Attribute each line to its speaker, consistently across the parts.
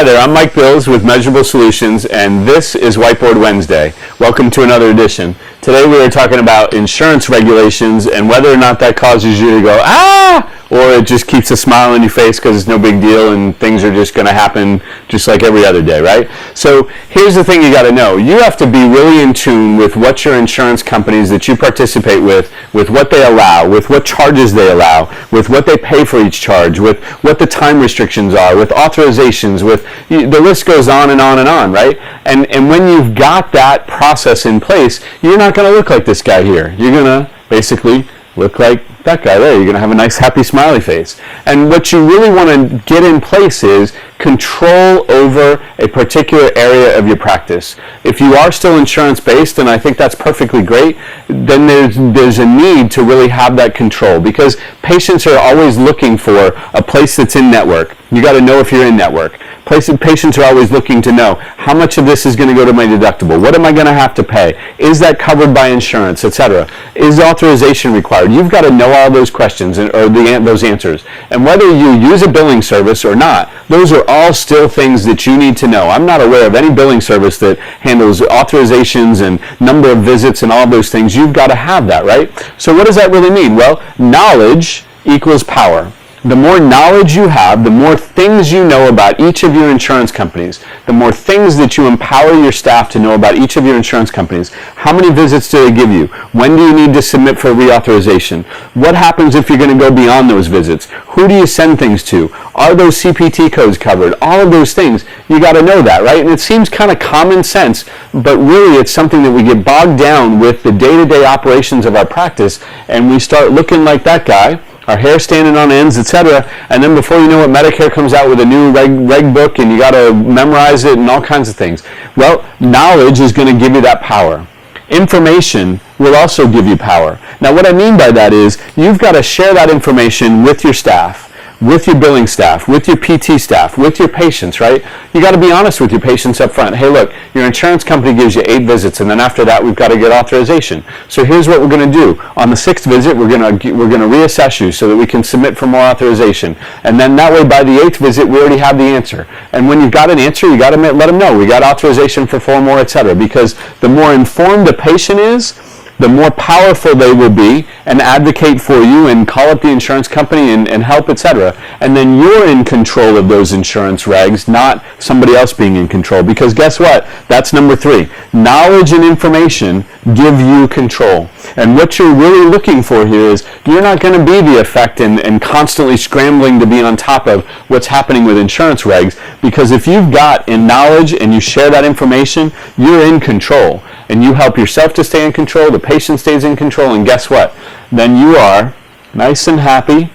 Speaker 1: there, I'm Mike Bills with Measurable Solutions, and this is Whiteboard Wednesday. Welcome to another edition. Today we are talking about insurance regulations and whether or not that causes you to go, ah, or it just keeps a smile on your face because it's no big deal and things are just going to happen just like every other day, right? So here's the thing you got to know. You have to be really in tune with what your insurance companies that you participate with what they allow, with what charges they allow, with what they pay for each charge, with what the time restrictions are, with authorizations, with the list goes on and on and on, right? And when you've got that process in place, you're not going to look like this guy here. You're going to basically look like that guy there. You're going to have a nice happy smiley face. And what you really want to get in place is control over a particular area of your practice. If you are still insurance based, and I think that's perfectly great, then there's a need to really have that control, because patients are always looking for a place that's in network. You got to know if you're in network. Patients are always looking to know how much of this is going to go to my deductible. What am I going to have to pay? Is that covered by insurance, etc.? Is authorization required? You've got to know all those questions or those answers. And whether you use a billing service or not, those are all still things that you need to know. I'm not aware of any billing service that handles authorizations and number of visits and all those things. You've got to have that, right? So what does that really mean? Well, knowledge equals power. The more knowledge you have, the more things you know about each of your insurance companies, the more things that you empower your staff to know about each of your insurance companies. How many visits do they give you? When do you need to submit for reauthorization? What happens if you're going to go beyond those visits? Who do you send things to? Are those CPT codes covered? All of those things, you got to know that, right? And it seems kind of common sense, but really it's something that we get bogged down with the day-to-day operations of our practice, and we start looking like that guy, our hair standing on ends, etc. And then before you know it, Medicare comes out with a new reg book and you got to memorize it and all kinds of things. Well, knowledge is going to give you that power. Information will also give you power. Now what I mean by that is you've got to share that information with your staff, with your billing staff, with your PT staff, with your patients, right? You got to be honest with your patients up front. Hey, look, your insurance company gives you 8 visits, and then after that, we've got to get authorization. So here's what we're going to do. On the 6th visit, we're going to reassess you so that we can submit for more authorization. And then that way, by the 8th visit, we already have the answer. And when you've got an answer, you got to let them know we got authorization for 4 more, etc. Because the more informed the patient is, the more powerful they will be and advocate for you and call up the insurance company and help, etc. And then you're in control of those insurance regs, not somebody else being in control. Because guess what? That's number 3. Knowledge and information give you control. And what you're really looking for here is you're not going to be the effect and constantly scrambling to be on top of what's happening with insurance regs, because if you've got in knowledge and you share that information, you're in control. And you help yourself to stay in control, the patient stays in control, and guess what? Then you are nice and happy,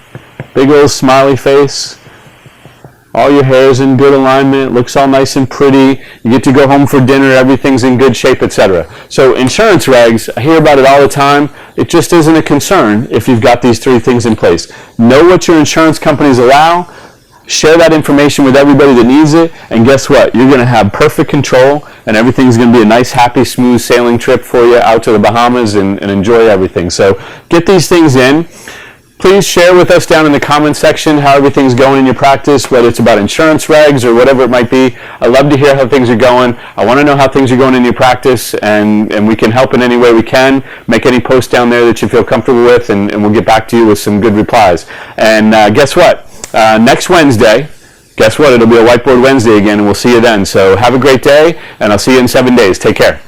Speaker 1: big old smiley face, all your hair's in good alignment, looks all nice and pretty, you get to go home for dinner, everything's in good shape, etc. So insurance regs, I hear about it all the time. It just isn't a concern if you've got these 3 things in place. Know what your insurance companies allow, share that information with everybody that needs it, and guess what? You're going to have perfect control, and everything's going to be a nice, happy, smooth sailing trip for you out to the Bahamas and enjoy everything. So get these things in. Please share with us down in the comments section how everything's going in your practice, whether it's about insurance regs or whatever it might be. I love to hear how things are going. I want to know how things are going in your practice, and we can help in any way we can. Make any post down there that you feel comfortable with, and we'll get back to you with some good replies. And guess what? Next Wednesday, guess what? It'll be a Whiteboard Wednesday again, and we'll see you then. So have a great day, and I'll see you in 7 days. Take care.